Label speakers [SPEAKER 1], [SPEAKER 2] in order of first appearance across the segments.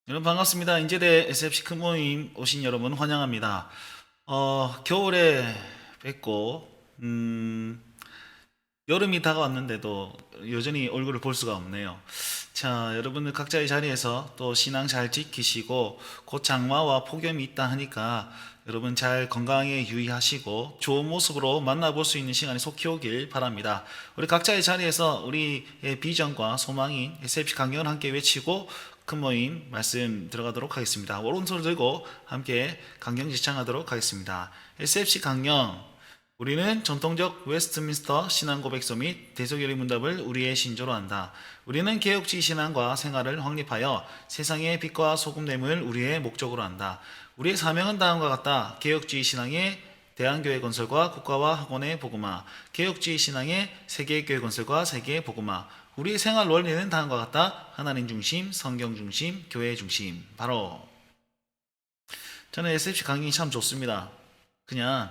[SPEAKER 1] 여러분 반갑습니다. 인제대 SFC 큰 모임 오신 여러분 환영합니다. 겨울에 뵙고 여름이 다가왔는데도 여전히 얼굴을 볼 수가 없네요. 자, 여러분들 각자의 자리에서 또 신앙 잘 지키시고 곧 장마와 폭염이 있다 하니까 여러분 잘 건강에 유의하시고 좋은 모습으로 만나볼 수 있는 시간이 속히 오길 바랍니다. 우리 각자의 자리에서 우리의 비전과 소망인 SFC 강령을 함께 외치고 큰 모임 말씀 들어가도록 하겠습니다. 오른손을 들고 함께 강령 지창하도록 하겠습니다. SFC 강령, 우리는 전통적 웨스트민스터 신앙 고백서 및 대속열의 문답을 우리의 신조로 한다. 우리는 개혁주의 신앙과 생활을 확립하여 세상의 빛과 소금됨을 우리의 목적으로 한다. 우리의 사명은 다음과 같다. 개혁주의 신앙의 대한교회 건설과 국가와 학원의 복음화, 개혁주의 신앙의 세계교회 건설과 세계의 복음화. 우리의 생활 원리는 다음과 같다. 하나님 중심, 성경 중심, 교회 중심. 바로 저는 SFC 강의 참 좋습니다. 그냥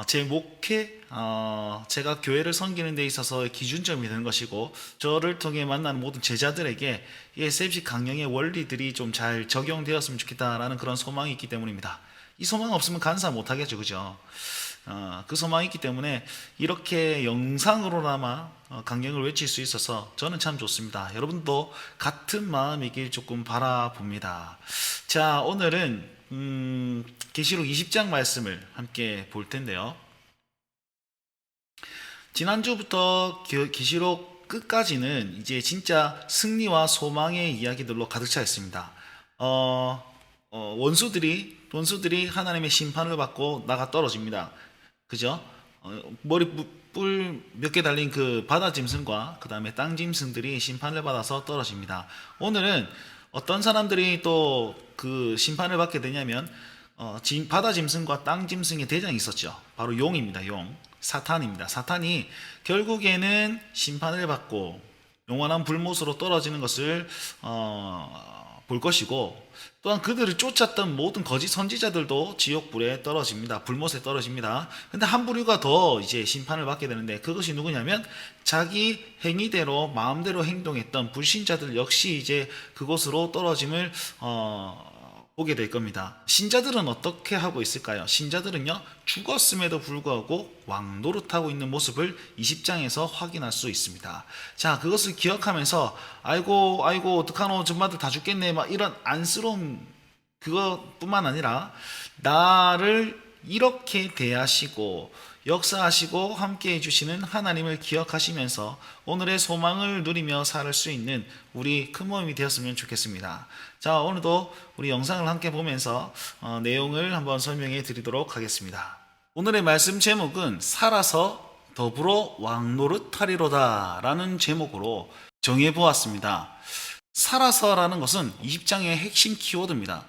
[SPEAKER 1] 제 목회, 제가 교회를 섬기는 데 있어서 기준점이 되는 것이고, 저를 통해 만나는 모든 제자들에게 이 SFC 강령의 원리들이 좀 잘 적용되었으면 좋겠다라는 그런 소망이 있기 때문입니다. 이 소망 없으면 간사 못하겠죠, 그죠? 그 소망이 있기 때문에 이렇게 영상으로나마 강령을 외칠 수 있어서 저는 참 좋습니다. 여러분도 같은 마음이길 조금 바라봅니다. 자, 오늘은 계시록 20장 말씀을 함께 볼 텐데요. 지난주부터 계시록 끝까지는 이제 진짜 승리와 소망의 이야기들로 가득 차 있습니다. 원수들이 하나님의 심판을 받고 나가 떨어집니다. 그죠? 머리 뿔 몇 개 달린 그 바다 짐승과 그 다음에 땅 짐승들이 심판을 받아서 떨어집니다. 오늘은 어떤 사람들이 또 그 심판을 받게 되냐면 바다 짐승과 땅 짐승의 대장이 있었죠. 바로 용입니다. 용. 사탄입니다. 사탄이 결국에는 심판을 받고 영원한 불못으로 떨어지는 것을 볼 것이고, 또한 그들을 쫓았던 모든 거짓 선지자들도 지옥불에 떨어집니다. 불못에 떨어집니다. 근데 한 부류가 더 이제 심판을 받게 되는데, 그것이 누구냐면 자기 행위대로 마음대로 행동했던 불신자들 역시 이제 그곳으로 떨어짐을 보게 될 겁니다. 신자들은 어떻게 하고 있을까요? 신자들은요, 죽었음에도 불구하고 왕노릇하고 있는 모습을 20장에서 확인할 수 있습니다. 자, 그것을 기억하면서 아이고 어떡하노, 정마들 다 죽겠네, 막 이런 안쓰러움, 그것뿐만 아니라 나를 이렇게 대하시고 역사하시고 함께 해주시는 하나님을 기억하시면서 오늘의 소망을 누리며 살 수 있는 우리 큰 모임이 되었으면 좋겠습니다. 자, 오늘도 우리 영상을 함께 보면서 내용을 한번 설명해 드리도록 하겠습니다. 오늘의 말씀 제목은 살아서 더불어 왕노릇하리로다 라는 제목으로 정해 보았습니다. 살아서라는 것은 20장의 핵심 키워드입니다.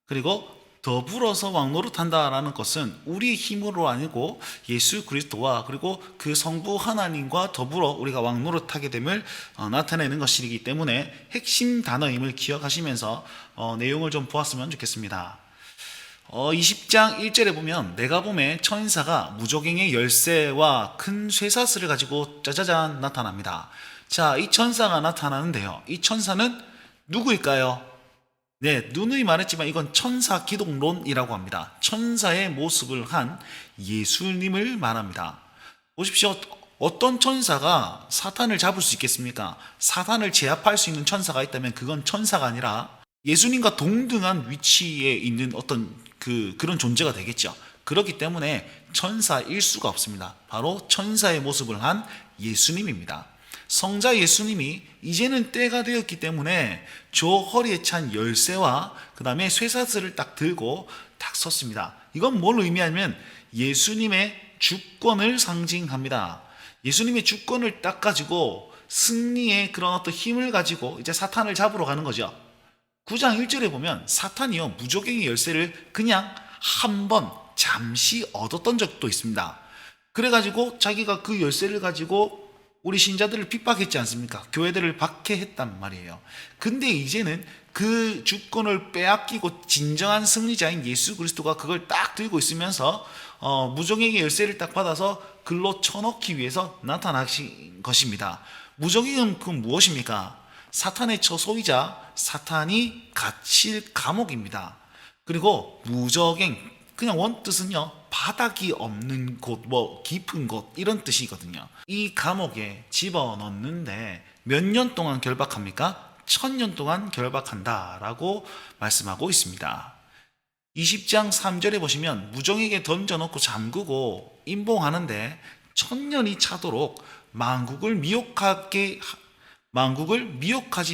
[SPEAKER 1] 그리고 더불어서 왕노릇한다라는 것은 우리의 힘으로 아니고 예수 그리스도와 그리고 그 성부 하나님과 더불어 우리가 왕노릇하게 됨을 나타내는 것이기 때문에 핵심 단어임을 기억하시면서 내용을 좀 보았으면 좋겠습니다. 20장 1절에 보면 내가 봄에 천사가 무저갱의 열쇠와 큰 쇠사슬을 가지고 짜자잔 나타납니다. 자, 이 천사가 나타나는데요, 이 천사는 누구일까요? 네, 누누이 말했지만 이건 천사 기독론이라고 합니다. 천사의 모습을 한 예수님을 말합니다. 보십시오. 어떤 천사가 사탄을 잡을 수 있겠습니까? 사탄을 제압할 수 있는 천사가 있다면 그건 천사가 아니라 예수님과 동등한 위치에 있는 어떤 그런 존재가 되겠죠. 그렇기 때문에 천사일 수가 없습니다. 바로 천사의 모습을 한 예수님입니다. 성자 예수님이 이제는 때가 되었기 때문에 저 허리에 찬 열쇠와 그 다음에 쇠사슬을 딱 들고 딱 섰습니다. 이건 뭘 의미하냐면 예수님의 주권을 상징합니다. 예수님의 주권을 딱 가지고 승리의 그런 어떤 힘을 가지고 이제 사탄을 잡으러 가는 거죠. 9장 1절에 보면 사탄이요, 무저갱의 열쇠를 그냥 한번 잠시 얻었던 적도 있습니다. 그래가지고 자기가 그 열쇠를 가지고 우리 신자들을 핍박했지 않습니까? 교회들을 박해했단 말이에요. 근데 이제는 그 주권을 빼앗기고 진정한 승리자인 예수 그리스도가 그걸 딱 들고 있으면서 무저갱의 열쇠를 딱 받아서 글로 쳐넣기 위해서 나타나신 것입니다. 무저갱은 그 무엇입니까? 사탄의 처소이자 사탄이 갇힐 감옥입니다. 그리고 무저갱, 그냥 원뜻은요, 바닥이 없는 곳, 뭐 깊은 곳 이런 뜻이거든요. 이 감옥에 집어넣는데 몇 년 동안 결박합니까? 1000년 동안 결박한다 라고 말씀하고 있습니다. 20장 3절에 보시면 무정에게 던져놓고 잠그고 임봉하는데 1000년이 차도록 만국을 미혹하지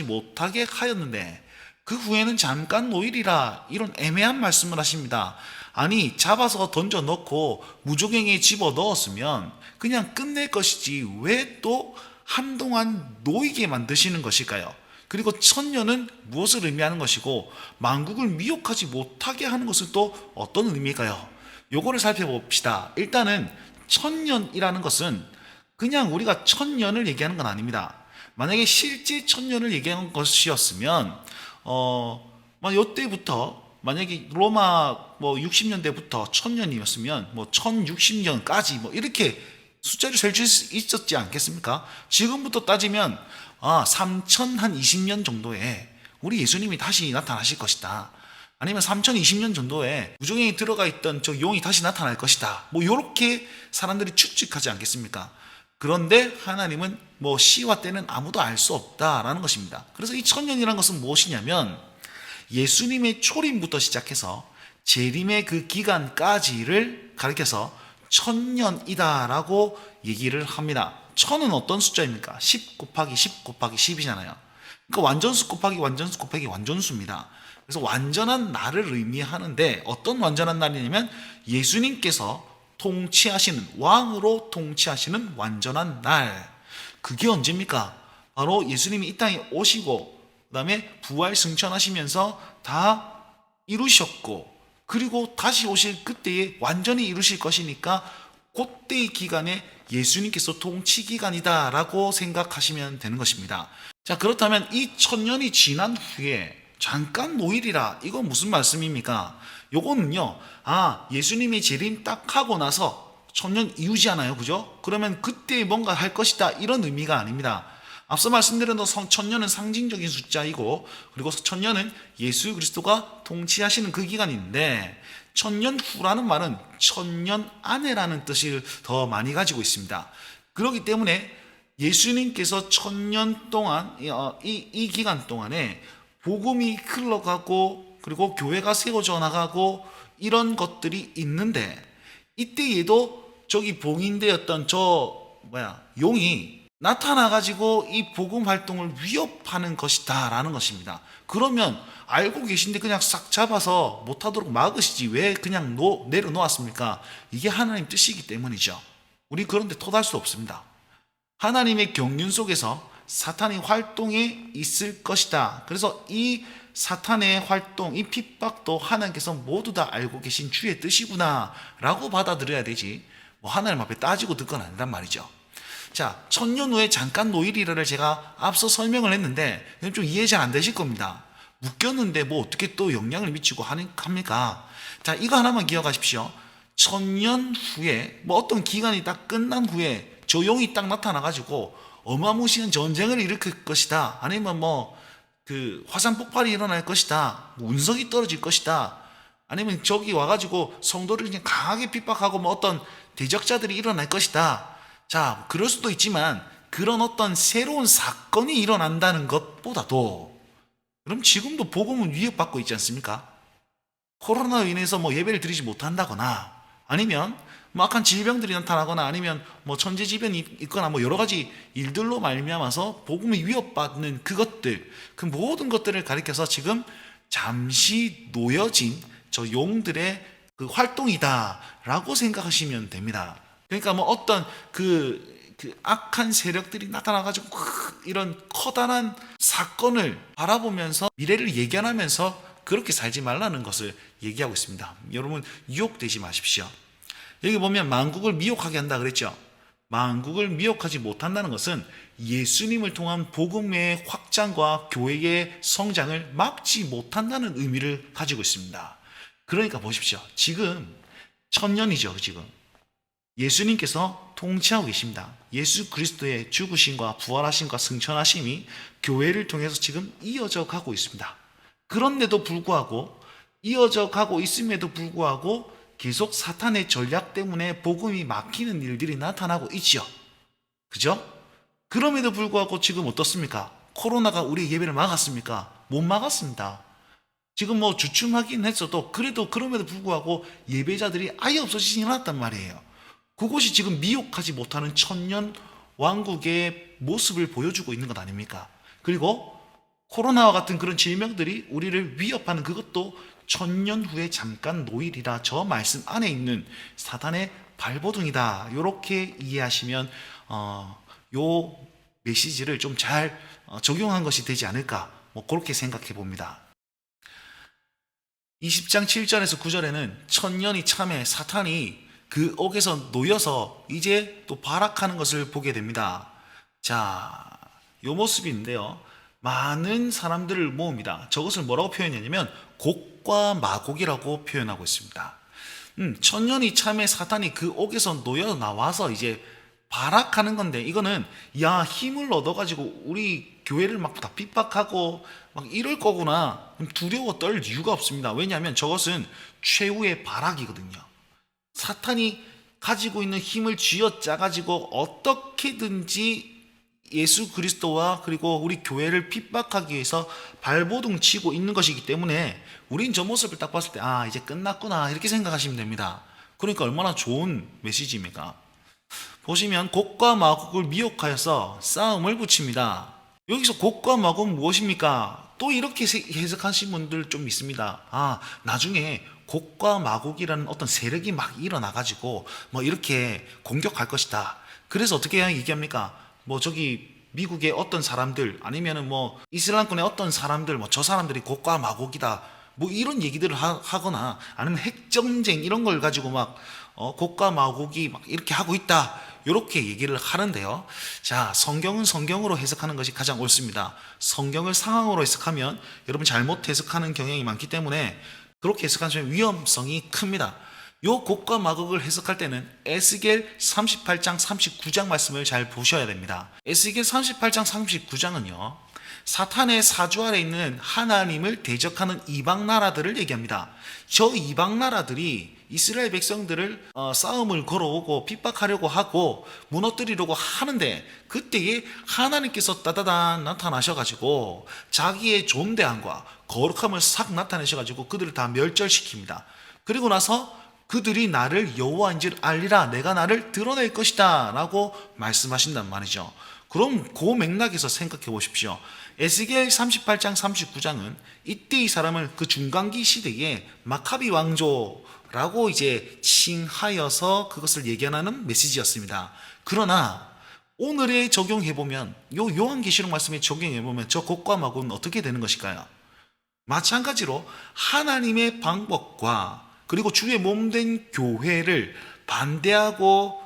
[SPEAKER 1] 못하게 하였는데 그 후에는 잠깐 노일이라, 이런 애매한 말씀을 하십니다. 아니, 잡아서 던져놓고 무조갱에 집어넣었으면 그냥 끝낼 것이지 왜 또 한동안 놓이게 만드시는 것일까요? 그리고 1000년은 무엇을 의미하는 것이고 만국을 미혹하지 못하게 하는 것은 또 어떤 의미일까요? 요거를 살펴봅시다. 일단은 1000년이라는 것은 그냥 우리가 1000년을 얘기하는 건 아닙니다. 만약에 실제 1000년을 얘기하는 것이었으면 요때부터 만약에 로마 60년대부터 1000년이었으면 1060년까지 이렇게 숫자를 셀 수 있었지 않겠습니까? 지금부터 따지면 3020년 정도에 우리 예수님이 다시 나타나실 것이다. 아니면 3020년 정도에 무저갱에 들어가 있던 저 용이 다시 나타날 것이다. 요렇게 사람들이 추측하지 않겠습니까? 그런데 하나님은 시와 때는 아무도 알 수 없다라는 것입니다. 그래서 이 1000년이라는 것은 무엇이냐면 예수님의 초림부터 시작해서 재림의 그 기간까지를 가리켜서 1000년이다라고 얘기를 합니다. 1000은 어떤 숫자입니까? 10 곱하기 10 곱하기 10이잖아요. 그러니까 완전수 곱하기 완전수 곱하기 완전수입니다. 그래서 완전한 날을 의미하는데 어떤 완전한 날이냐면 예수님께서 통치하시는, 왕으로 통치하시는 완전한 날. 그게 언제입니까? 바로 예수님이 이 땅에 오시고 그 다음에 부활 승천하시면서 다 이루셨고 그리고 다시 오실 그때에 완전히 이루실 것이니까 그때의 기간에 예수님께서 통치 기간이다 라고 생각하시면 되는 것입니다. 자, 그렇다면 이 1000년이 지난 후에 잠깐 노일이라, 이건 무슨 말씀입니까? 요거는요, 예수님이 재림 딱 하고 나서 1000년 이후잖아요, 그죠? 그러면 그때 뭔가 할 것이다, 이런 의미가 아닙니다. 앞서 말씀드린 1000년은 상징적인 숫자이고, 그리고 1000년은 예수 그리스도가 통치하시는 그 기간인데 1000년 후라는 말은 1000년 안에라는 뜻을 더 많이 가지고 있습니다. 그렇기 때문에 예수님께서 1000년 동안 이 기간 동안에 복음이 흘러가고 그리고 교회가 세워져 나가고 이런 것들이 있는데 이때에도 저기 봉인되었던 용이 나타나가지고 이 복음 활동을 위협하는 것이다 라는 것입니다. 그러면 알고 계신데 그냥 싹 잡아서 못하도록 막으시지 왜 그냥 내려놓았습니까? 이게 하나님 뜻이기 때문이죠. 우리 그런데 토달 수 없습니다. 하나님의 경륜 속에서 사탄의 활동이 있을 것이다. 그래서 이 사탄의 활동, 이 핍박도 하나님께서 모두 다 알고 계신 주의 뜻이구나 라고 받아들여야 되지 하나님 앞에 따지고 듣건 아니란 말이죠. 자, 1000년 후에 잠깐 노일이라를 제가 앞서 설명을 했는데 좀 이해 잘 안 되실 겁니다. 묶였는데 어떻게 또 영향을 미치고 합니까? 자, 이거 하나만 기억하십시오. 1000년 후에 어떤 기간이 딱 끝난 후에 저 용이 딱 나타나가지고 어마무시한 전쟁을 일으킬 것이다. 아니면 화산 폭발이 일어날 것이다. 운석이 떨어질 것이다. 아니면 저기 와가지고 성도를 그냥 강하게 핍박하고 어떤 대적자들이 일어날 것이다. 자, 그럴 수도 있지만 그런 어떤 새로운 사건이 일어난다는 것보다도 그럼 지금도 복음은 위협받고 있지 않습니까? 코로나로 인해서 예배를 드리지 못한다거나 아니면 악한 질병들이 나타나거나 아니면 천재지변이 있거나 여러 가지 일들로 말미암아서 복음이 위협받는 그것들, 그 모든 것들을 가리켜서 지금 잠시 놓여진 저 용들의 그 활동이다라고 생각하시면 됩니다. 그러니까 어떤 그 악한 세력들이 나타나가지고 이런 커다란 사건을 바라보면서 미래를 예견하면서 그렇게 살지 말라는 것을 얘기하고 있습니다. 여러분 유혹되지 마십시오. 여기 보면 만국을 미혹하게 한다 그랬죠. 만국을 미혹하지 못한다는 것은 예수님을 통한 복음의 확장과 교회의 성장을 막지 못한다는 의미를 가지고 있습니다. 그러니까 보십시오. 지금 1000년이죠. 지금 예수님께서 통치하고 계십니다. 예수 그리스도의 죽으심과 부활하심과 승천하심이 교회를 통해서 지금 이어져 가고 있습니다. 그런데도 불구하고, 이어져 가고 있음에도 불구하고 계속 사탄의 전략 때문에 복음이 막히는 일들이 나타나고 있죠. 그죠? 그럼에도 불구하고 지금 어떻습니까? 코로나가 우리 예배를 막았습니까? 못 막았습니다. 지금 뭐 주춤하긴 했어도 그래도 그럼에도 불구하고 예배자들이 아예 없어지진 않았단 말이에요. 그것이 지금 미혹하지 못하는 천년 왕국의 모습을 보여주고 있는 것 아닙니까? 그리고 코로나와 같은 그런 질병들이 우리를 위협하는 그것도 천년 후에 잠깐 노일이라 저 말씀 안에 있는 사탄의 발버둥이다. 이렇게 이해하시면 요 메시지를 좀 잘 적용한 것이 되지 않을까, 뭐 그렇게 생각해 봅니다. 20장 7절에서 9절에는 천년이 참에 사탄이 그 옥에서 놓여서 이제 또 발악하는 것을 보게 됩니다. 자, 요 모습인데요. 많은 사람들을 모읍니다. 저것을 뭐라고 표현했냐면 곡과 마곡이라고 표현하고 있습니다. 천년이 참에 사탄이 그 옥에서 놓여 나와서 이제 발악하는 건데, 이거는 야 힘을 얻어가지고 우리 교회를 막 다 핍박하고 막 이럴 거구나 두려워 떨 이유가 없습니다. 왜냐하면 저것은 최후의 발악이거든요. 사탄이 가지고 있는 힘을 쥐어짜가지고 어떻게든지 예수 그리스도와 그리고 우리 교회를 핍박하기 위해서 발버둥 치고 있는 것이기 때문에 우린 저 모습을 딱 봤을 때 이제 끝났구나 이렇게 생각하시면 됩니다. 그러니까 얼마나 좋은 메시지입니까? 보시면 곡과 마곡을 미혹하여서 싸움을 붙입니다. 여기서 곡과 마곡은 무엇입니까? 또 이렇게 해석하신 분들 좀 있습니다. 나중에 곡과 마곡이라는 어떤 세력이 막 일어나가지고 뭐 이렇게 공격할 것이다. 그래서 어떻게 얘기합니까? 뭐 저기 미국의 어떤 사람들 아니면은 뭐 이슬람권의 어떤 사람들 뭐 저 사람들이 곡과 마곡이다. 뭐 이런 얘기들을 하거나 아니면 핵전쟁 이런 걸 가지고 막 곡과 마곡이 막 이렇게 하고 있다. 이렇게 얘기를 하는데요. 자, 성경은 성경으로 해석하는 것이 가장 옳습니다. 성경을 상황으로 해석하면 여러분 잘못 해석하는 경향이 많기 때문에 그렇게 해석하시면 위험성이 큽니다. 요 곡과 마곡을 해석할 때는 에스겔 38장 39장 말씀을 잘 보셔야 됩니다. 에스겔 38장 39장은요 사탄의 사주 아래 있는 하나님을 대적하는 이방 나라들을 얘기합니다. 저 이방 나라들이 이스라엘 백성들을 싸움을 걸어오고 핍박하려고 하고 무너뜨리려고 하는데, 그때에 하나님께서 따다단 나타나셔가지고 자기의 존대함과 거룩함을 싹 나타내셔가지고 그들을 다 멸절시킵니다. 그리고 나서 그들이 나를 여호와인 줄 알리라, 내가 나를 드러낼 것이다 라고 말씀하신단 말이죠. 그럼 그 맥락에서 생각해 보십시오. 에스겔 38장 39장은 이때 이 사람을 그 중간기 시대에 마카비 왕조라고 이제 칭하여서 그것을 예견하는 메시지였습니다. 그러나 오늘에 적용해보면, 요한계시록 말씀에 적용해보면 저 곡과 마곡은 어떻게 되는 것일까요? 마찬가지로 하나님의 방법과 그리고 주의 몸된 교회를 반대하고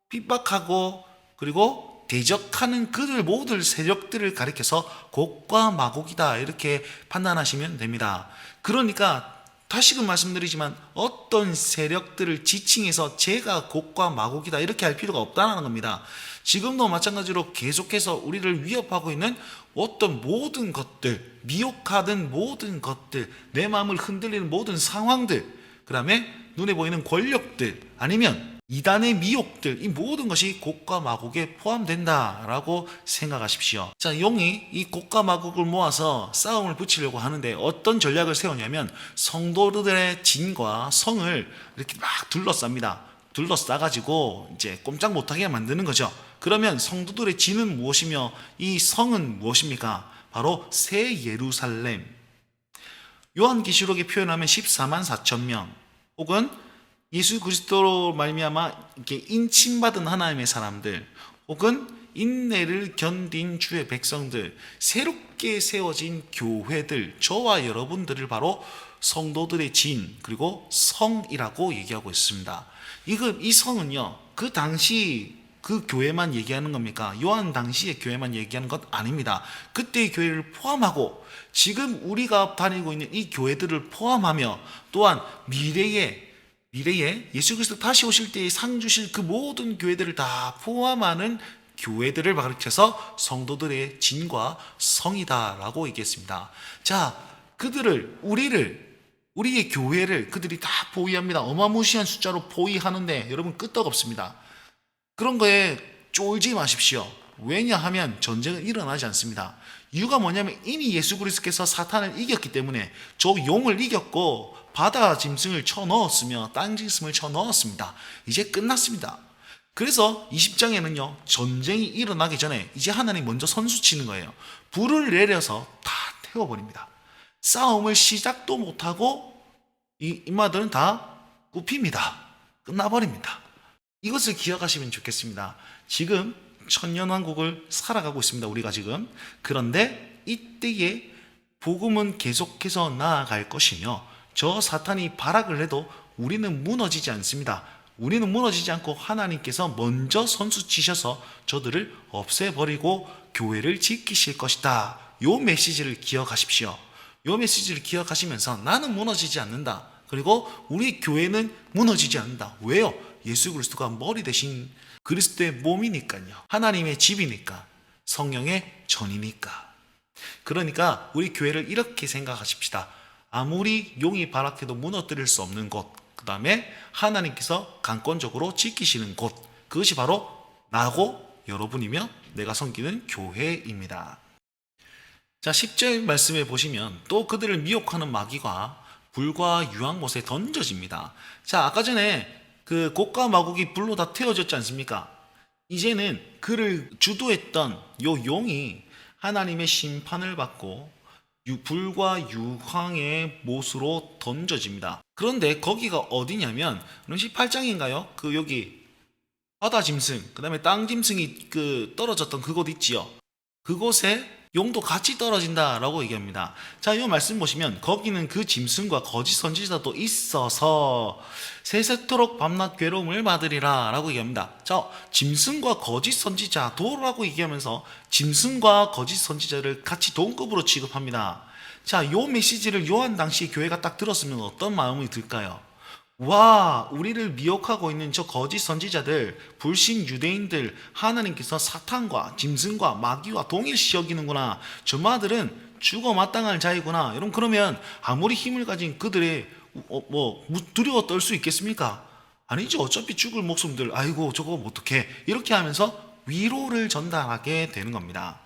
[SPEAKER 1] 핍박하고 그리고 대적하는 그들 모든 세력들을 가리켜서 곡과 마곡이다 이렇게 판단하시면 됩니다. 그러니까 다시금 말씀드리지만 어떤 세력들을 지칭해서 제가 곡과 마곡이다 이렇게 할 필요가 없다는 겁니다. 지금도 마찬가지로 계속해서 우리를 위협하고 있는 어떤 모든 것들, 미혹하던 모든 것들, 내 마음을 흔들리는 모든 상황들, 그 다음에 눈에 보이는 권력들, 아니면 이단의 미혹들, 이 모든 것이 곡과 마곡에 포함된다라고 생각하십시오. 자, 용이 이 곡과 마곡을 모아서 싸움을 붙이려고 하는데 어떤 전략을 세우냐면 성도들의 진과 성을 이렇게 막 둘러쌉니다. 둘러싸가지고 이제 꼼짝 못하게 만드는 거죠. 그러면 성도들의 진은 무엇이며 이 성은 무엇입니까? 바로 새 예루살렘. 요한계시록에 표현하면 14만 4천 명, 혹은 예수 그리스도로 말미암아 이렇게 인침받은 하나님의 사람들, 혹은 인내를 견딘 주의 백성들, 새롭게 세워진 교회들, 저와 여러분들을 바로 성도들의 진 그리고 성이라고 얘기하고 있습니다. 이 성은요 그 당시 그 교회만 얘기하는 겁니까? 요한 당시의 교회만 얘기하는 것 아닙니다. 그때의 교회를 포함하고 지금 우리가 다니고 있는 이 교회들을 포함하며 또한 미래의 미래에 예수 그리스도 다시 오실 때에 상 주실 그 모든 교회들을 다 포함하는 교회들을 가르쳐서 성도들의 진과 성이다라고 얘기했습니다. 자, 우리의 교회를 그들이 다 포위합니다. 어마무시한 숫자로 포위하는데 여러분 끄떡없습니다. 그런 거에 쫄지 마십시오. 왜냐하면 전쟁은 일어나지 않습니다. 이유가 뭐냐면 이미 예수 그리스도께서 사탄을 이겼기 때문에 저 용을 이겼고 바다 짐승을 쳐넣었으며 땅 짐승을 쳐넣었습니다. 이제 끝났습니다. 그래서 20장에는요 전쟁이 일어나기 전에 이제 하나님 먼저 선수 치는 거예요. 불을 내려서 다 태워버립니다. 싸움을 시작도 못하고 이 인마들은 다 굽힙니다. 끝나버립니다. 이것을 기억하시면 좋겠습니다. 지금 천년왕국을 살아가고 있습니다. 우리가 지금. 그런데 이때에 복음은 계속해서 나아갈 것이며 저 사탄이 발악을 해도 우리는 무너지지 않습니다. 우리는 무너지지 않고 하나님께서 먼저 선수 치셔서 저들을 없애버리고 교회를 지키실 것이다. 요 메시지를 기억하십시오. 요 메시지를 기억하시면서 나는 무너지지 않는다. 그리고 우리 교회는 무너지지 않는다. 왜요? 예수 그리스도가 머리 대신 그리스도의 몸이니까요. 하나님의 집이니까. 성령의 전이니까. 그러니까 우리 교회를 이렇게 생각하십시다. 아무리 용이 발악해도 무너뜨릴 수 없는 곳, 그 다음에 하나님께서 강권적으로 지키시는 곳, 그것이 바로 나고 여러분이며 내가 섬기는 교회입니다. 자, 10절 말씀에 보시면 또 그들을 미혹하는 마귀가 불과 유황못에 던져집니다. 자, 아까 전에 그 곡과 마곡이 불로 다 태워졌지 않습니까? 이제는 그를 주도했던 요 용이 하나님의 심판을 받고 불과 유황의 못으로 던져집니다. 그런데 거기가 어디냐면 18장인가요? 그 여기 바다 짐승, 그 다음에 땅 짐승이 그 떨어졌던 그곳 있지요. 그곳에 용도 같이 떨어진다라고 얘기합니다. 자, 이 말씀 보시면 거기는 그 짐승과 거짓 선지자도 있어서 세세토록 밤낮 괴로움을 받으리라 라고 얘기합니다. 자, 짐승과 거짓 선지자도라고 얘기하면서 짐승과 거짓 선지자를 같이 동급으로 취급합니다. 자, 이 메시지를 요한 당시 교회가 딱 들었으면 어떤 마음이 들까요? 와, 우리를 미혹하고 있는 저 거짓 선지자들, 불신 유대인들, 하나님께서 사탄과 짐승과 마귀와 동일시 여기는구나. 저 마들은 죽어 마땅할 자이구나. 여러분, 그러면 아무리 힘을 가진 그들의 두려워 떨 수 있겠습니까? 아니죠. 어차피 죽을 목숨들, 아이고 저거 어떡해, 이렇게 하면서 위로를 전달하게 되는 겁니다.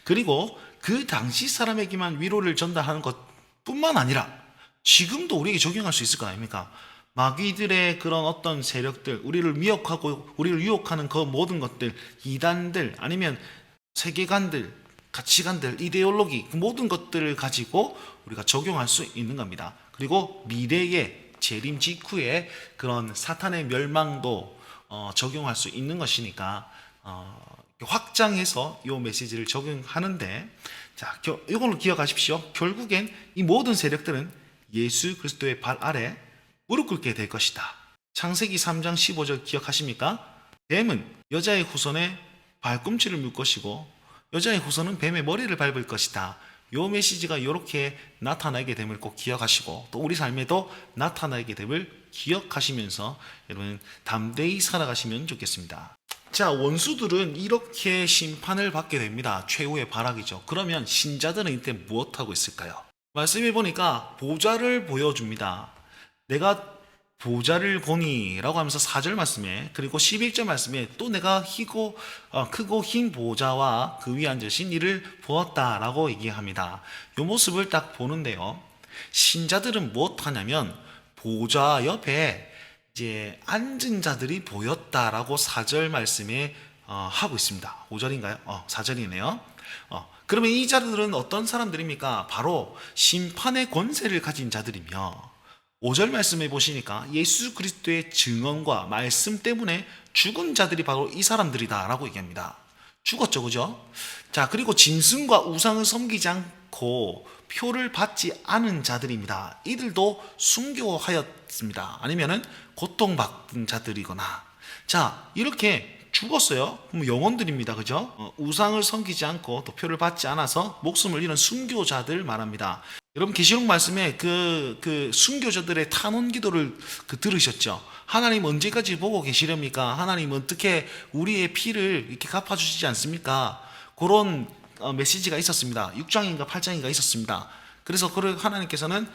[SPEAKER 1] 그리고 그 당시 사람에게만 위로를 전달하는 것뿐만 아니라 지금도 우리에게 적용할 수 있을 거 아닙니까? 마귀들의 그런 어떤 세력들, 우리를 미혹하고 우리를 유혹하는 그 모든 것들, 이단들, 아니면 세계관들, 가치관들, 이데올로기, 그 모든 것들을 가지고 우리가 적용할 수 있는 겁니다. 그리고 미래의 재림 직후에 그런 사탄의 멸망도 적용할 수 있는 것이니까 확장해서 이 메시지를 적용하는데, 자, 이걸로 기억하십시오. 결국엔 이 모든 세력들은 예수 그리스도의 발 아래 무릎 꿇게 될 것이다. 창세기 3장 15절 기억하십니까? 뱀은 여자의 후손의 발꿈치를 물 것이고 여자의 후손은 뱀의 머리를 밟을 것이다. 이 메시지가 이렇게 나타나게 됨을 꼭 기억하시고 또 우리 삶에도 나타나게 됨을 기억하시면서 여러분 담대히 살아가시면 좋겠습니다. 자, 원수들은 이렇게 심판을 받게 됩니다. 최후의 발악이죠. 그러면 신자들은 이때 무엇하고 있을까요? 말씀해 보니까 보좌를 보여줍니다. 내가 보좌를 보니 라고 하면서 4절 말씀에, 그리고 11절 말씀에 또 내가 크고 흰 보좌와 그 위에 앉으신 이를 보았다 라고 얘기합니다. 이 모습을 딱 보는데요, 신자들은 무엇하냐면 보좌 옆에 이제 앉은 자들이 보였다라고 4절 말씀에 하고 있습니다. 5절인가요? 4절이네요. 그러면 이 자들은 어떤 사람들입니까? 바로 심판의 권세를 가진 자들이며, 5절 말씀해 보시니까 예수 그리스도의 증언과 말씀 때문에 죽은 자들이 바로 이 사람들이다 라고 얘기합니다. 죽었죠, 그죠? 자, 그리고 짐승과 우상을 섬기지 않고 표를 받지 않은 자들입니다. 이들도 순교하였습니다. 아니면은 고통받은 자들이거나, 자, 이렇게 죽었어요. 그럼 영혼들입니다. 그죠? 우상을 섬기지 않고 또 표를 받지 않아서 목숨을 잃은 순교자들 말합니다. 여러분 계시록 말씀에 그 순교자들의 탄원 기도를 들으셨죠? 하나님 언제까지 보고 계시렵니까? 하나님 어떻게 우리의 피를 이렇게 갚아주시지 않습니까? 그런 메시지가 있었습니다. 6장인가 8장인가 있었습니다. 그래서 하나님께서는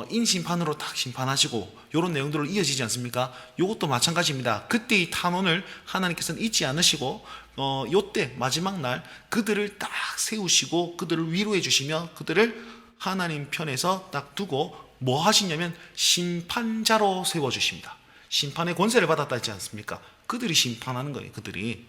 [SPEAKER 1] 인심판으로 딱 심판하시고 이런 내용들을 이어지지 않습니까? 이것도 마찬가지입니다. 그때의 탄원을 하나님께서는 잊지 않으시고 요때 마지막 날 그들을 딱 세우시고 그들을 위로해 주시며 그들을 하나님 편에서 딱 두고 뭐 하시냐면 심판자로 세워주십니다. 심판의 권세를 받았다 했지 않습니까? 그들이 심판하는 거예요. 그들이.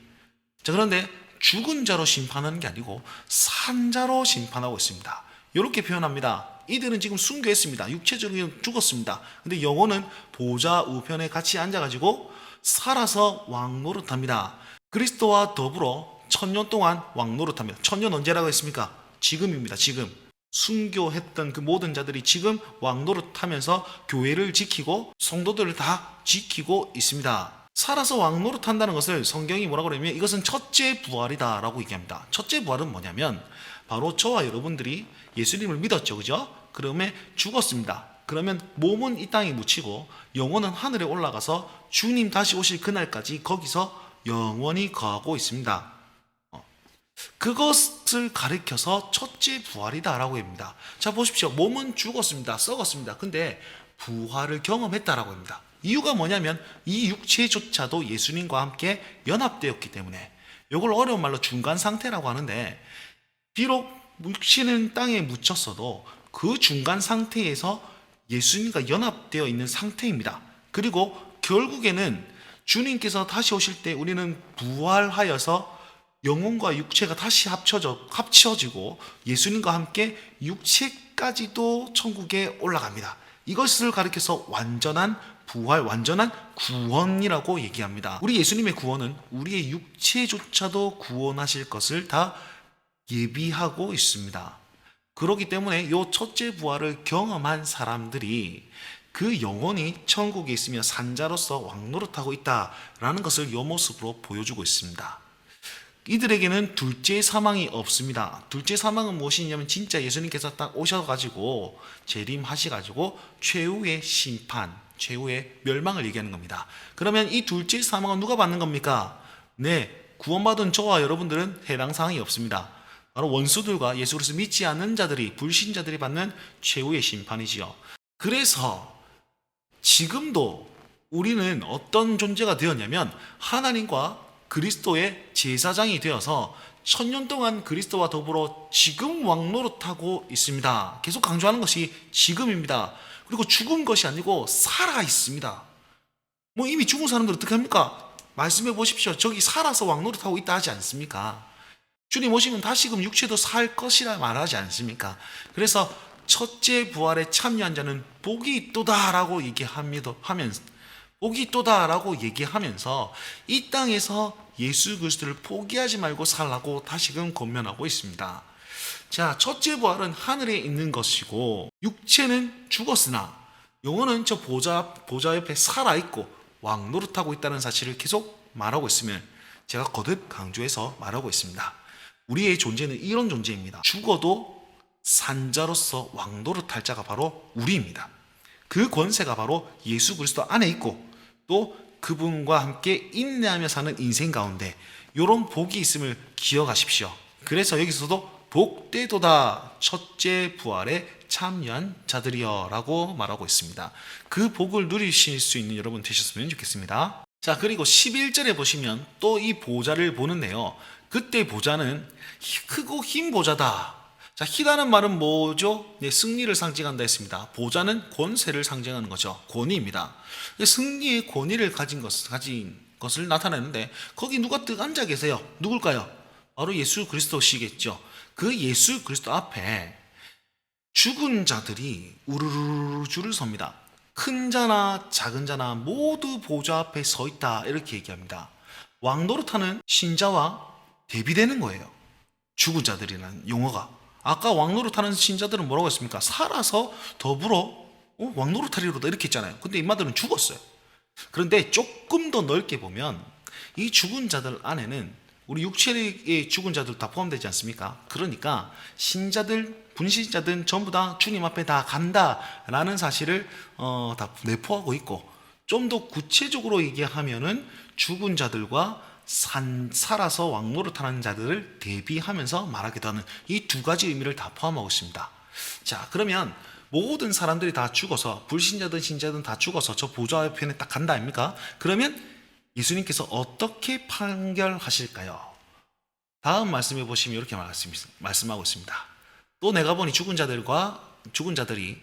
[SPEAKER 1] 자, 그런데 죽은 자로 심판하는 게 아니고 산 자로 심판하고 있습니다. 이렇게 표현합니다. 이들은 지금 순교했습니다. 육체적으로 죽었습니다. 근데 영혼은 보좌 우편에 같이 앉아가지고 살아서 왕노릇합니다. 그리스도와 더불어 1000년 동안 왕노릇합니다. 1000년 언제라고 했습니까? 지금입니다. 지금. 순교했던 그 모든 자들이 지금 왕노릇하면서 교회를 지키고 성도들을 다 지키고 있습니다. 살아서 왕노릇한다는 것을 성경이 뭐라고 그러냐면 이것은 첫째 부활이다 라고 얘기합니다. 첫째 부활은 뭐냐면 바로 저와 여러분들이 예수님을 믿었죠. 그죠? 그러면 죽었습니다. 그러면 몸은 이 땅에 묻히고 영혼은 하늘에 올라가서 주님 다시 오실 그날까지 거기서 영원히 거하고 있습니다. 그것을 가리켜서 첫째 부활이다 라고 합니다. 자, 보십시오. 몸은 죽었습니다. 썩었습니다. 근데 부활을 경험했다라고 합니다. 이유가 뭐냐면 이 육체조차도 예수님과 함께 연합되었기 때문에, 이걸 어려운 말로 중간 상태라고 하는데, 비록 육신은 땅에 묻혔어도 그 중간 상태에서 예수님과 연합되어 있는 상태입니다. 그리고 결국에는 주님께서 다시 오실 때 우리는 부활하여서 영혼과 육체가 다시 합쳐지고 예수님과 함께 육체까지도 천국에 올라갑니다. 이것을 가리켜서 완전한 부활, 완전한 구원이라고 얘기합니다. 우리 예수님의 구원은 우리의 육체조차도 구원하실 것을 다 예비하고 있습니다. 그렇기 때문에 이 첫째 부활을 경험한 사람들이 그 영혼이 천국에 있으며 산자로서 왕노릇하고 있다라는 것을 이 모습으로 보여주고 있습니다. 이들에게는 둘째 사망이 없습니다. 둘째 사망은 무엇이냐면 진짜 예수님께서 딱 오셔가지고 재림하셔가지고 최후의 심판, 최후의 멸망을 얘기하는 겁니다. 그러면 이 둘째 사망은 누가 받는 겁니까? 네, 구원받은 저와 여러분들은 해당 사항이 없습니다. 바로 원수들과 예수 그리스도 믿지 않는 자들이, 불신자들이 받는 최후의 심판이지요. 그래서 지금도 우리는 어떤 존재가 되었냐면 하나님과 그리스도의 제사장이 되어서 1000년 동안 그리스도와 더불어 지금 왕노릇하고 있습니다. 계속 강조하는 것이 지금입니다. 그리고 죽은 것이 아니고 살아 있습니다. 뭐 이미 죽은 사람들 어떻게 합니까? 말씀해 보십시오. 저기 살아서 왕노릇하고 있다 하지 않습니까? 주님 오시면 다시금 육체도 살 것이라 말하지 않습니까? 그래서 첫째 부활에 참여한 자는 복이 있도다라고 얘기하면서 이 땅에서 예수 그리스도를 포기하지 말고 살라고 다시금 권면하고 있습니다. 자, 첫째 부활은 하늘에 있는 것이고 육체는 죽었으나 영혼은 저 보좌 옆에 살아있고 왕노릇하고 있다는 사실을 계속 말하고 있으면 제가 거듭 강조해서 말하고 있습니다. 우리의 존재는 이런 존재입니다. 죽어도 산자로서 왕노릇할 자가 바로 우리입니다. 그 권세가 바로 예수 그리스도 안에 있고 또 그분과 함께 인내하며 사는 인생 가운데 이런 복이 있음을 기억하십시오. 그래서 여기서도 복되도다 첫째 부활에 참여한 자들이여 라고 말하고 있습니다. 그 복을 누리실 수 있는 여러분 되셨으면 좋겠습니다. 자, 그리고 11절에 보시면 또 이 보좌를 보는데요, 그때 보좌는 크고 흰 보좌다. 자, 희다는 말은 뭐죠? 네, 승리를 상징한다 했습니다. 보좌는 권세를 상징하는 거죠. 권위입니다. 승리의 권위를 가진 것을 나타내는데 거기 누가 뜩 앉아 계세요? 누굴까요? 바로 예수 그리스도시겠죠. 그 예수 그리스도 앞에 죽은 자들이 우르르 줄을 섭니다. 큰 자나 작은 자나 모두 보좌 앞에 서 있다 이렇게 얘기합니다. 왕노릇하는 신자와 대비되는 거예요. 죽은 자들이라는 용어가. 아까 왕노릇하는 신자들은 뭐라고 했습니까? 살아서 더불어 왕노릇하리로다 이렇게 했잖아요. 근데 인마들은 죽었어요. 그런데 조금 더 넓게 보면 이 죽은 자들 안에는 우리 육체의 죽은 자들 다 포함되지 않습니까? 그러니까 신자들, 분신자들은 전부 다 주님 앞에 다 간다라는 사실을 다 내포하고 있고, 좀 더 구체적으로 얘기하면은 죽은 자들과 살아서 왕노릇하는 자들을 대비하면서 말하기도 하는 이 두 가지 의미를 다 포함하고 있습니다. 자, 그러면 모든 사람들이 다 죽어서, 불신자든 신자든 다 죽어서 저 보좌 옆에 딱 간다 아닙니까? 그러면 예수님께서 어떻게 판결하실까요? 다음 말씀해 보시면 이렇게 말씀하고 있습니다. 또 내가 보니 죽은 자들이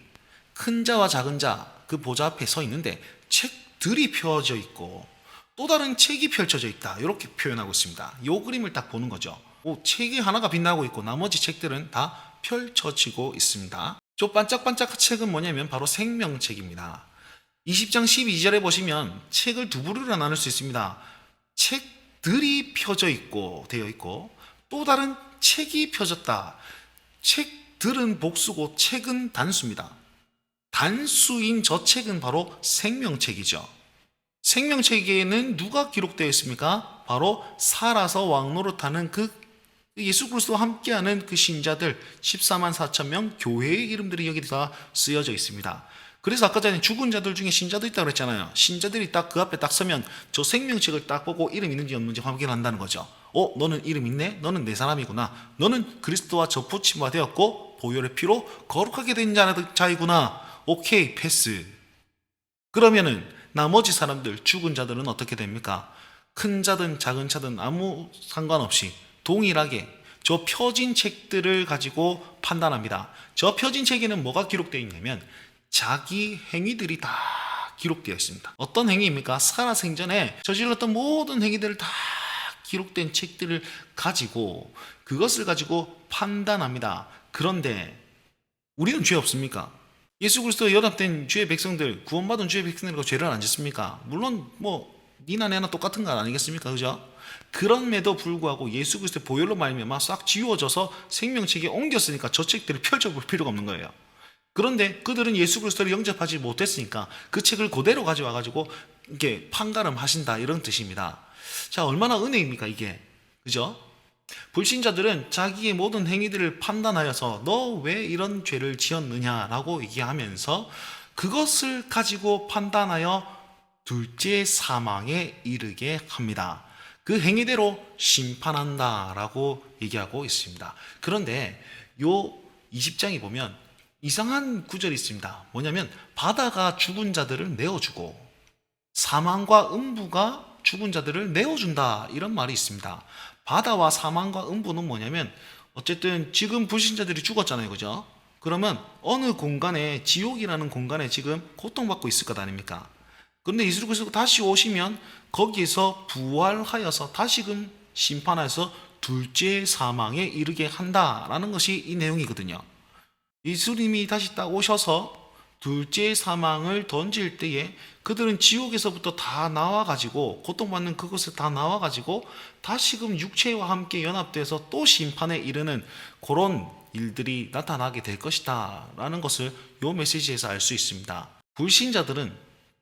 [SPEAKER 1] 큰 자와 작은 자 그 보좌 앞에 서 있는데 책들이 펴져 있고 또 다른 책이 펼쳐져 있다, 이렇게 표현하고 있습니다. 이 그림을 딱 보는 거죠. 책이 하나가 빛나고 있고 나머지 책들은 다 펼쳐지고 있습니다. 저 반짝반짝한 책은 뭐냐면 바로 생명책입니다. 20장 12절에 보시면 책을 두 부류로 나눌 수 있습니다. 책들이 펴져 있고 되어 있고 또 다른 책이 펴졌다. 책들은 복수고 책은 단수입니다. 단수인 저 책은 바로 생명책이죠. 생명책에는 누가 기록되어 있습니까? 바로 살아서 왕노릇하는 그 예수 그리스도와 함께하는 그 신자들 14만 4천 명 교회의 이름들이 여기 다 쓰여져 있습니다. 그래서 아까 전에 죽은 자들 중에 신자도 있다고 그랬잖아요. 신자들이 딱 그 앞에 딱 서면 저 생명책을 딱 보고 이름 있는지 없는지 확인한다는 거죠. 너는 이름 있네? 너는 내 사람이구나. 너는 그리스도와 접붙임바 되었고 보혈의 피로 거룩하게 된 자이구나. 오케이, 패스. 그러면은 나머지 사람들, 죽은 자들은 어떻게 됩니까? 큰 자든 작은 자든 아무 상관없이 동일하게 저 펴진 책들을 가지고 판단합니다. 저 펴진 책에는 뭐가 기록되어 있냐면 자기 행위들이 다 기록되어 있습니다. 어떤 행위입니까? 살아생전에 저질렀던 모든 행위들을 다 기록된 책들을 가지고 그것을 가지고 판단합니다. 그런데 우리는 죄 없습니까? 예수 그리스도에 연합된 주의 백성들, 구원받은 주의 백성들과 죄를 안 짓습니까? 물론 니나 내나 똑같은 거 아니겠습니까? 그죠? 그럼에도 불구하고 예수 그리스도의 보혈로 말미암아 싹 지워져서 생명책에 옮겼으니까 저 책들을 펼쳐볼 필요가 없는 거예요. 그런데 그들은 예수 그리스도를 영접하지 못했으니까 그 책을 그대로 가져와 가지고 이게 판가름하신다, 이런 뜻입니다. 자, 얼마나 은혜입니까 이게? 그죠? 불신자들은 자기의 모든 행위들을 판단하여서 너 왜 이런 죄를 지었느냐라고 얘기하면서 그것을 가지고 판단하여 둘째 사망에 이르게 합니다. 그 행위대로 심판한다라고 얘기하고 있습니다. 그런데 요 20장에 보면 이상한 구절이 있습니다. 뭐냐면 바다가 죽은 자들을 내어주고 사망과 음부가 죽은 자들을 내어준다, 이런 말이 있습니다. 바다와 사망과 음부는 뭐냐면 어쨌든 지금 불신자들이 죽었잖아요. 그죠? 그러면 어느 공간에, 지옥이라는 공간에 지금 고통받고 있을 것 아닙니까? 그런데 예수 그리스도가 다시 오시면 거기에서 부활하여서 다시금 심판하여서 둘째 사망에 이르게 한다라는 것이 이 내용이거든요. 예수님이 다시 딱 오셔서 둘째 사망을 던질 때에 그들은 지옥에서부터 다 나와가지고, 고통받는 그곳에 다 나와가지고 다시금 육체와 함께 연합돼서 또 심판에 이르는 그런 일들이 나타나게 될 것이다 라는 것을 이 메시지에서 알 수 있습니다. 불신자들은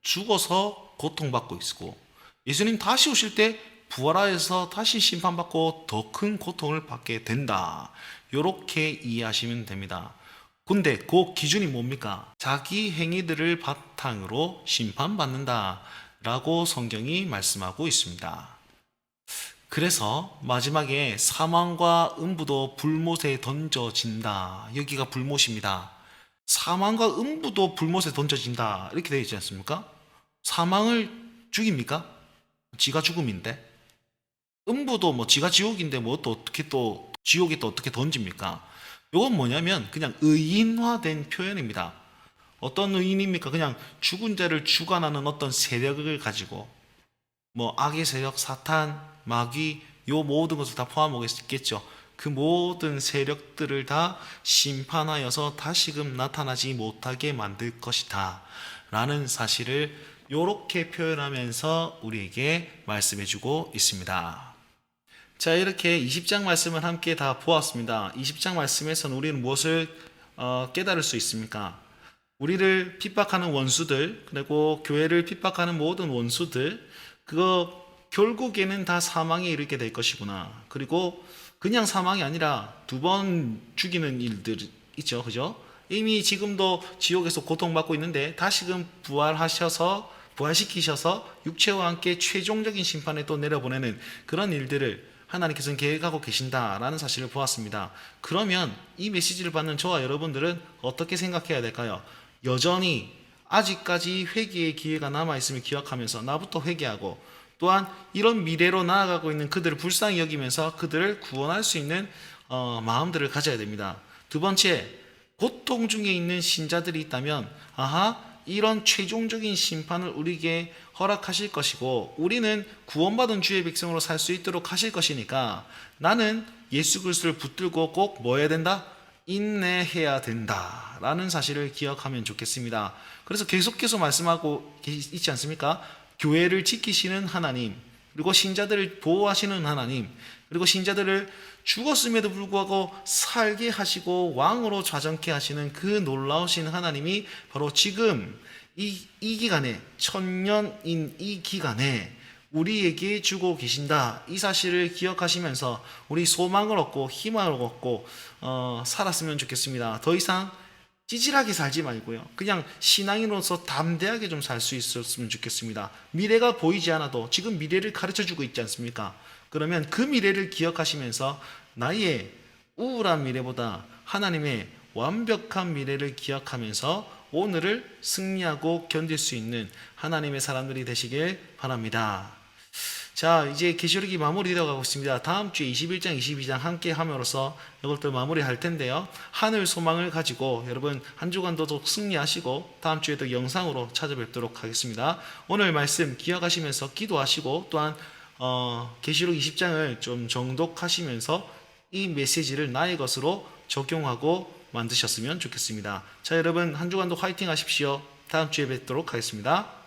[SPEAKER 1] 죽어서 고통받고 있고 예수님 다시 오실 때 부활하여서 다시 심판받고 더 큰 고통을 받게 된다, 이렇게 이해하시면 됩니다. 근데 그 기준이 뭡니까? 자기 행위들을 바탕으로 심판받는다 라고 성경이 말씀하고 있습니다. 그래서 마지막에 사망과 음부도 불못에 던져진다, 여기가 불못입니다. 사망과 음부도 불못에 던져진다, 이렇게 되어 있지 않습니까? 사망을 죽입니까? 지가 죽음인데. 음부도 지가 지옥인데 또 어떻게 또 지옥에 또 어떻게 던집니까? 이건 뭐냐면 그냥 의인화된 표현입니다. 어떤 의인입니까? 그냥 죽은 자를 주관하는 어떤 세력을 가지고 악의 세력, 사탄, 마귀, 요 모든 것을 다 포함하겠죠. 그 모든 세력들을 다 심판하여서 다시금 나타나지 못하게 만들 것이다 라는 사실을 이렇게 표현하면서 우리에게 말씀해주고 있습니다. 자, 이렇게 20장 말씀을 함께 다 보았습니다. 20장 말씀에서는 우리는 무엇을 깨달을 수 있습니까? 우리를 핍박하는 원수들, 그리고 교회를 핍박하는 모든 원수들, 그거 결국에는 다 사망에 이르게 될 것이구나. 그리고 그냥 사망이 아니라 2번 죽이는 일들 있죠. 그죠? 이미 지금도 지옥에서 고통받고 있는데 다시금 부활시키셔서 육체와 함께 최종적인 심판에 또 내려보내는 그런 일들을 하나님께서는 계획하고 계신다라는 사실을 보았습니다. 그러면 이 메시지를 받는 저와 여러분들은 어떻게 생각해야 될까요? 여전히 아직까지 회개의 기회가 남아있음을 기억하면서 나부터 회개하고, 또한 이런 미래로 나아가고 있는 그들을 불쌍히 여기면서 그들을 구원할 수 있는 마음들을 가져야 됩니다. 2번째, 고통 중에 있는 신자들이 있다면 이런 최종적인 심판을 우리에게 허락하실 것이고 우리는 구원받은 주의 백성으로 살 수 있도록 하실 것이니까 나는 예수 그리스도를 붙들고 꼭 뭐 해야 된다? 인내해야 된다 라는 사실을 기억하면 좋겠습니다. 그래서 계속해서 말씀하고 있지 않습니까? 교회를 지키시는 하나님, 그리고 신자들을 보호하시는 하나님, 그리고 신자들을 죽었음에도 불구하고 살게 하시고 왕으로 좌정케 하시는 그 놀라우신 하나님이 바로 지금 이 기간에, 천년인 이 기간에 우리에게 주고 계신다. 이 사실을 기억하시면서 우리 소망을 얻고 희망을 얻고 살았으면 좋겠습니다. 더 이상 찌질하게 살지 말고요. 그냥 신앙인으로서 담대하게 좀 살 수 있었으면 좋겠습니다. 미래가 보이지 않아도 지금 미래를 가르쳐주고 있지 않습니까? 그러면 그 미래를 기억하시면서 나의 우울한 미래보다 하나님의 완벽한 미래를 기억하면서 오늘을 승리하고 견딜 수 있는 하나님의 사람들이 되시길 바랍니다. 자, 이제 계시록이 마무리되어 가고 있습니다. 다음 주에 21장, 22장 함께 함으로써 이것들 마무리할 텐데요. 하늘 소망을 가지고 여러분 한 주간도 더 승리하시고 다음 주에도 영상으로 찾아뵙도록 하겠습니다. 오늘 말씀 기억하시면서 기도하시고 또한 계시록 20장을 좀 정독하시면서 이 메시지를 나의 것으로 적용하고 만드셨으면 좋겠습니다. 자, 여러분 한 주간도 화이팅 하십시오. 다음 주에 뵙도록 하겠습니다.